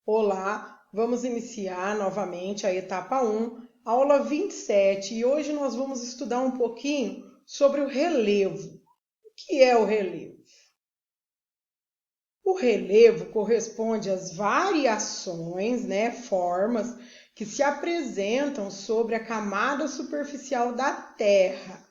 Olá, vamos iniciar novamente a etapa 1, aula 27, e hoje nós vamos estudar um pouquinho sobre o relevo. O que é o relevo? O relevo corresponde às variações, formas que se apresentam sobre a camada superficial da Terra.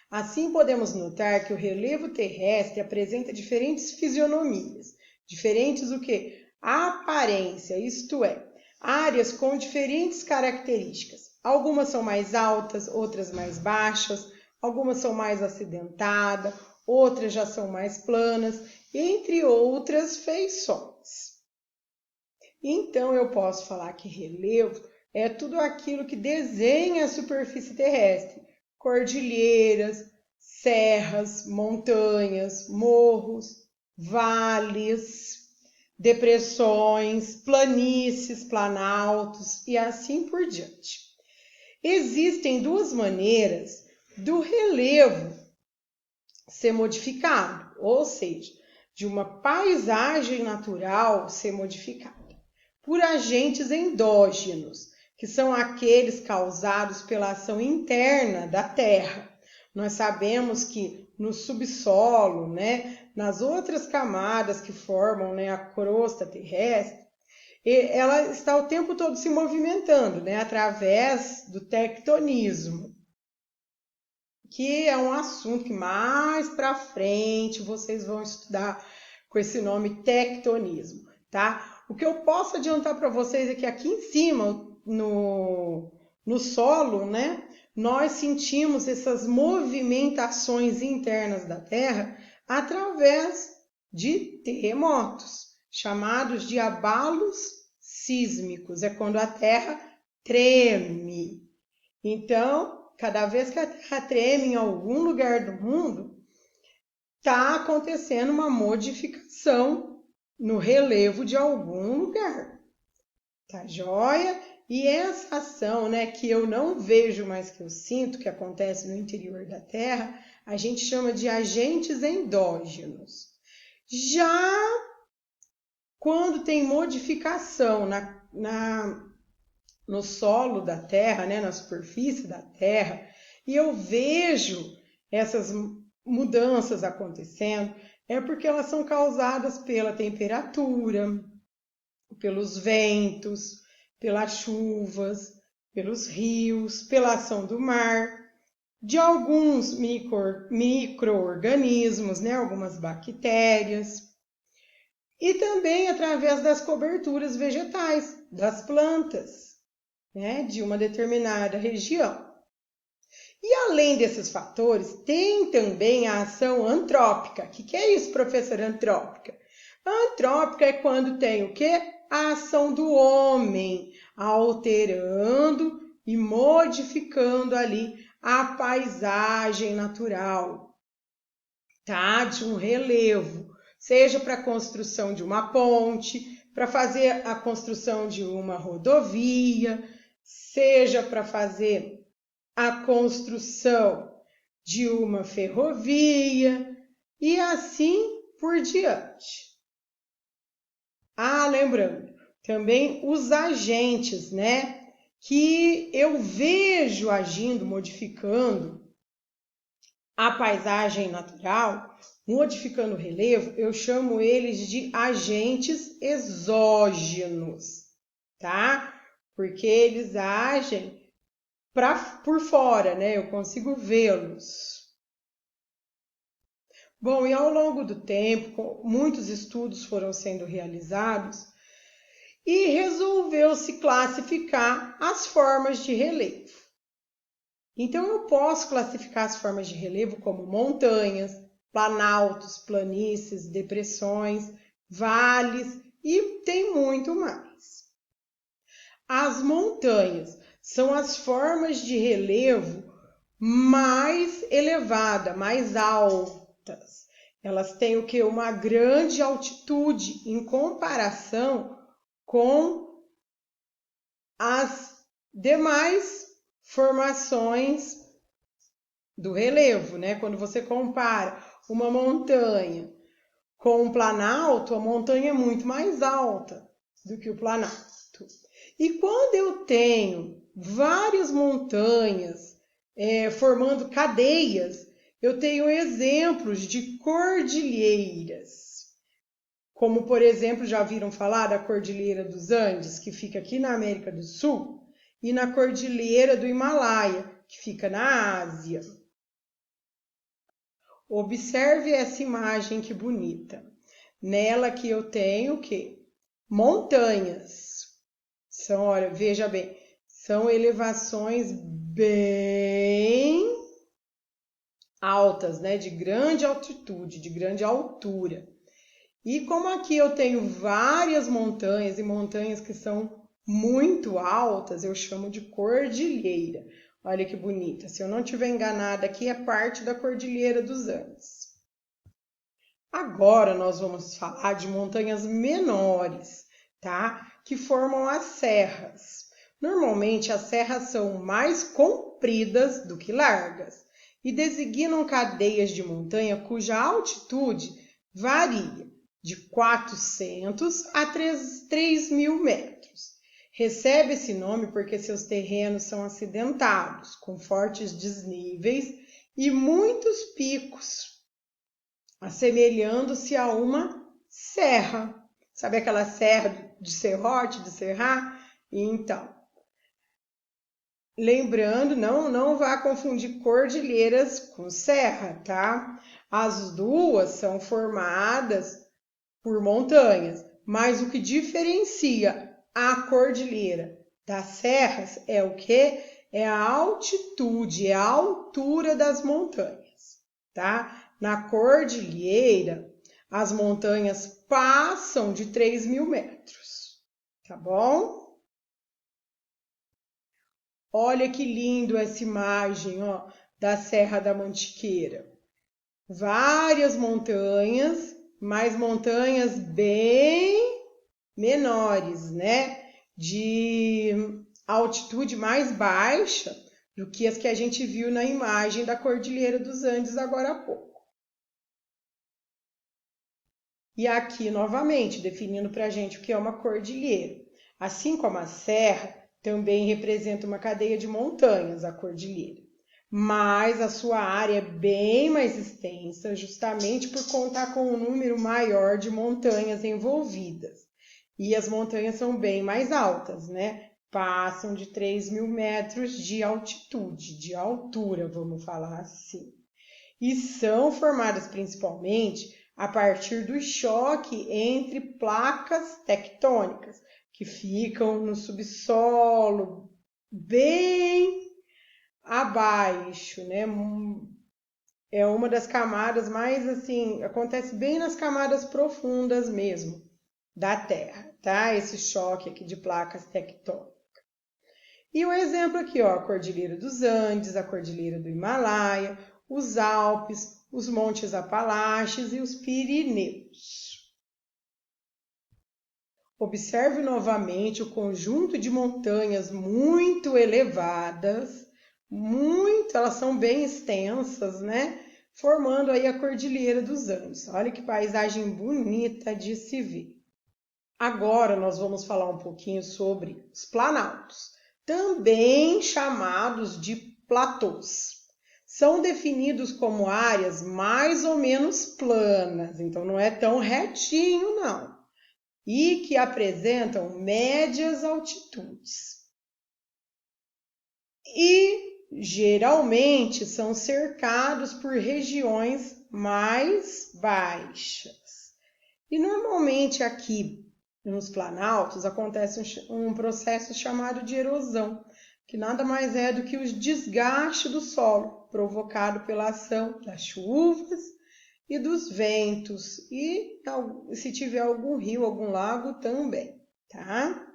Assim, podemos notar que o relevo terrestre apresenta diferentes fisionomias, diferentes o quê? Aparência, isto é, áreas com diferentes características. Algumas são mais altas, outras mais baixas, algumas são mais acidentadas, outras já são mais planas, entre outras feições. Então, eu posso falar que relevo é tudo aquilo que desenha a superfície terrestre, cordilheiras, serras, montanhas, morros, vales, depressões, planícies, planaltos e assim por diante. Existem duas maneiras do relevo ser modificado, ou seja, de uma paisagem natural ser modificada por agentes endógenos, que são aqueles causados pela ação interna da Terra. Nós sabemos que no subsolo, nas outras camadas que formam a crosta terrestre, ela está o tempo todo se movimentando, através do tectonismo, que é um assunto que mais para frente vocês vão estudar com esse nome tectonismo, tá? O que eu posso adiantar para vocês é que aqui em cima, no solo, nós sentimos essas movimentações internas da Terra através de terremotos, chamados de abalos sísmicos. É quando a Terra treme. Então, cada vez que a Terra treme em algum lugar do mundo, está acontecendo uma modificação no relevo de algum lugar. Tá joia? E essa ação, que eu não vejo, mas que eu sinto que acontece no interior da Terra, a gente chama de agentes endógenos. Já quando tem modificação no solo da Terra, na superfície da Terra, e eu vejo essas mudanças acontecendo, é porque elas são causadas pela temperatura, pelos ventos, pelas chuvas, pelos rios, pela ação do mar, de alguns micro-organismos, algumas bactérias, e também através das coberturas vegetais, das plantas, de uma determinada região. E além desses fatores, tem também a ação antrópica. O que é isso, professora, antrópica? A antrópica é quando tem o quê? A ação do homem, alterando e modificando ali a paisagem natural, tá? De um relevo, seja para a construção de uma ponte, para fazer a construção de uma rodovia, seja para fazer a construção de uma ferrovia e assim por diante. Lembrando, também os agentes, que eu vejo agindo, modificando a paisagem natural, modificando o relevo, eu chamo eles de agentes exógenos, tá? Porque eles agem por fora, eu consigo vê-los. Bom, e ao longo do tempo, muitos estudos foram sendo realizados e resolveu-se classificar as formas de relevo. Então, eu posso classificar as formas de relevo como montanhas, planaltos, planícies, depressões, vales e tem muito mais. As montanhas são as formas de relevo mais elevadas, mais altas. Elas têm o quê? Uma grande altitude em comparação com as demais formações do relevo, Quando você compara uma montanha com um planalto, a montanha é muito mais alta do que o planalto. E quando eu tenho várias montanhas formando cadeias, eu tenho exemplos de cordilheiras. Como, por exemplo, já viram falar da Cordilheira dos Andes, que fica aqui na América do Sul, e na Cordilheira do Himalaia, que fica na Ásia. Observe essa imagem que bonita. Nela que eu tenho o quê? Montanhas. São, olha, veja bem, são elevações bem altas, né? De grande altitude, de grande altura. E como aqui eu tenho várias montanhas e montanhas que são muito altas, eu chamo de cordilheira. Olha que bonita. Se eu não estiver enganada, aqui é parte da Cordilheira dos Andes. Agora nós vamos falar de montanhas menores, tá? Que formam as serras. Normalmente as serras são mais compridas do que largas e designam cadeias de montanha cuja altitude varia de 400 a 3.000 metros. Recebe esse nome porque seus terrenos são acidentados, com fortes desníveis e muitos picos, assemelhando-se a uma serra. Sabe aquela serra de serrote, de serrar? Então, lembrando, não vá confundir cordilheiras com serra, tá? As duas são formadas por montanhas, mas o que diferencia a cordilheira das serras é o quê? É a altitude, é a altura das montanhas, tá? Na cordilheira, as montanhas passam de 3.000 metros, tá bom? Olha que lindo essa imagem, ó, da Serra da Mantiqueira. Várias montanhas, mas montanhas bem menores, né? De altitude mais baixa do que as que a gente viu na imagem da Cordilheira dos Andes agora há pouco. E aqui, novamente, definindo para a gente o que é uma cordilheira. Assim como a serra, também representa uma cadeia de montanhas, a cordilheira. Mas a sua área é bem mais extensa, justamente por contar com um número maior de montanhas envolvidas. E as montanhas são bem mais altas, né? Passam de 3.000 metros de altitude, de altura, vamos falar assim. E são formadas principalmente a partir do choque entre placas tectônicas, que ficam no subsolo, bem abaixo, né? É uma das camadas mais assim, acontece bem nas camadas profundas mesmo da Terra, tá? Esse choque aqui de placas tectônicas. E o exemplo aqui, ó, a Cordilheira dos Andes, a Cordilheira do Himalaia, os Alpes, os Montes Apalaches e os Pirineus. Observe novamente o conjunto de montanhas muito elevadas, elas são bem extensas, né? Formando aí a Cordilheira dos Andes. Olha que paisagem bonita de se ver. Agora nós vamos falar um pouquinho sobre os planaltos, também chamados de platôs. São definidos como áreas mais ou menos planas, então não é tão retinho não, e que apresentam médias altitudes. E geralmente são cercados por regiões mais baixas. E normalmente aqui nos planaltos acontece um processo chamado de erosão, que nada mais é do que o desgaste do solo provocado pela ação das chuvas e dos ventos, e se tiver algum rio, algum lago também, tá?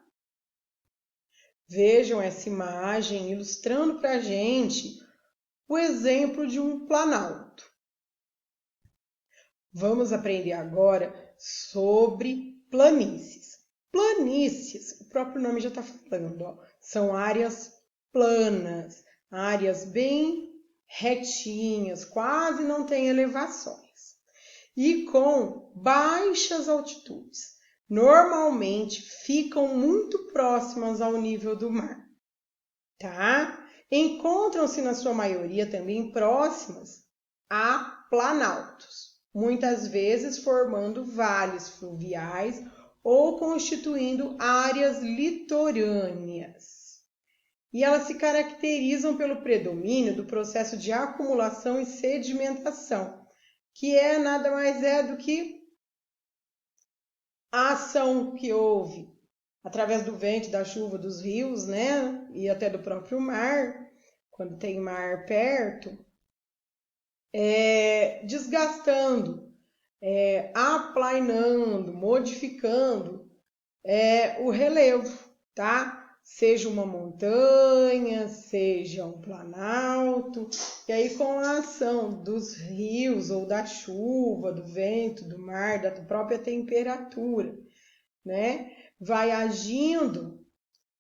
Vejam essa imagem ilustrando para a gente o exemplo de um planalto. Vamos aprender agora sobre planícies. Planícies, o próprio nome já está falando, ó, são áreas planas, áreas bem retinhas, quase não tem elevações, e com baixas altitudes. normalmente ficam muito próximas ao nível do mar, tá? Encontram-se na sua maioria também próximas a planaltos, muitas vezes formando vales fluviais ou constituindo áreas litorâneas. E elas se caracterizam pelo predomínio do processo de acumulação e sedimentação, que nada mais é do que a ação que houve através do vento, da chuva, dos rios, né? E até do próprio mar, quando tem mar perto, desgastando, aplainando, modificando o relevo, tá? Seja uma montanha, seja um planalto, e aí com a ação dos rios ou da chuva, do vento, do mar, da própria temperatura, né? Vai agindo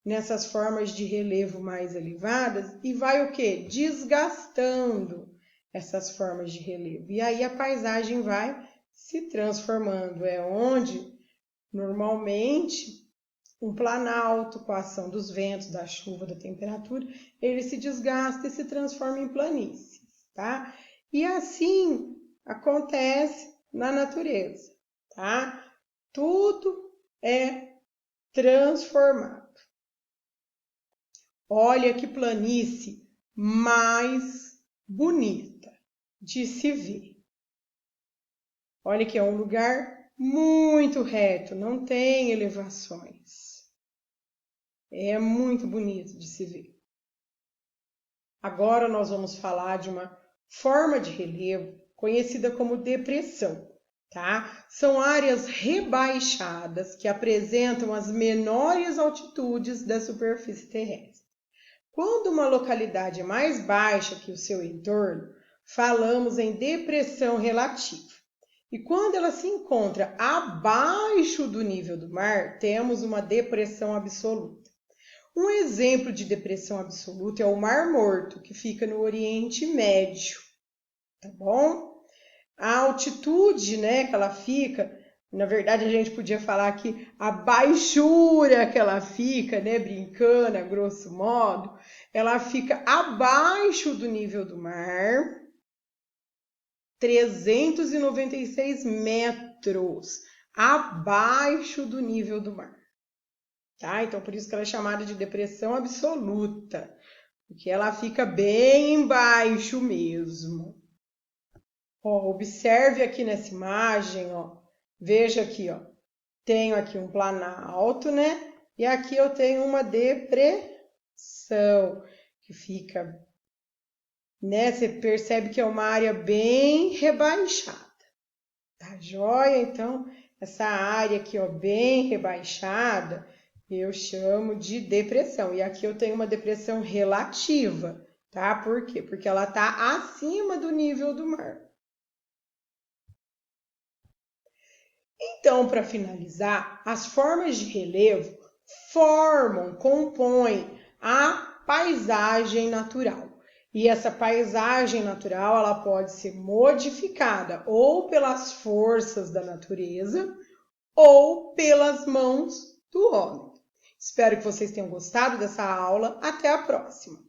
nessas formas de relevo mais elevadas e vai o quê? Desgastando essas formas de relevo. E aí a paisagem vai se transformando. É onde, normalmente, um planalto, com a ação dos ventos, da chuva, da temperatura, ele se desgasta e se transforma em planícies, tá? E assim acontece na natureza, tá? Tudo é transformado. Olha que planície mais bonita de se ver. Olha que é um lugar muito reto, não tem elevações. É muito bonito de se ver. Agora nós vamos falar de uma forma de relevo conhecida como depressão, tá? São áreas rebaixadas que apresentam as menores altitudes da superfície terrestre. Quando uma localidade é mais baixa que o seu entorno, falamos em depressão relativa. E quando ela se encontra abaixo do nível do mar, temos uma depressão absoluta. Um exemplo de depressão absoluta é o Mar Morto, que fica no Oriente Médio, tá bom? A altitude, né, que ela fica, na verdade a gente podia falar que a baixura que ela fica, né, brincando, a grosso modo, ela fica abaixo do nível do mar, 396 metros abaixo do nível do mar. Tá? Então, por isso que ela é chamada de depressão absoluta, porque ela fica bem embaixo mesmo. Ó, observe aqui nessa imagem, ó, veja aqui, ó, tenho aqui um planalto, né? E aqui eu tenho uma depressão, que fica, né? Você percebe que é uma área bem rebaixada, tá joia? Então, essa área aqui, ó, bem rebaixada, eu chamo de depressão. E aqui eu tenho uma depressão relativa, tá? Por quê? Porque ela está acima do nível do mar. Então, para finalizar, as formas de relevo compõem a paisagem natural. E essa paisagem natural, ela pode ser modificada ou pelas forças da natureza ou pelas mãos do homem. Espero que vocês tenham gostado dessa aula. Até a próxima!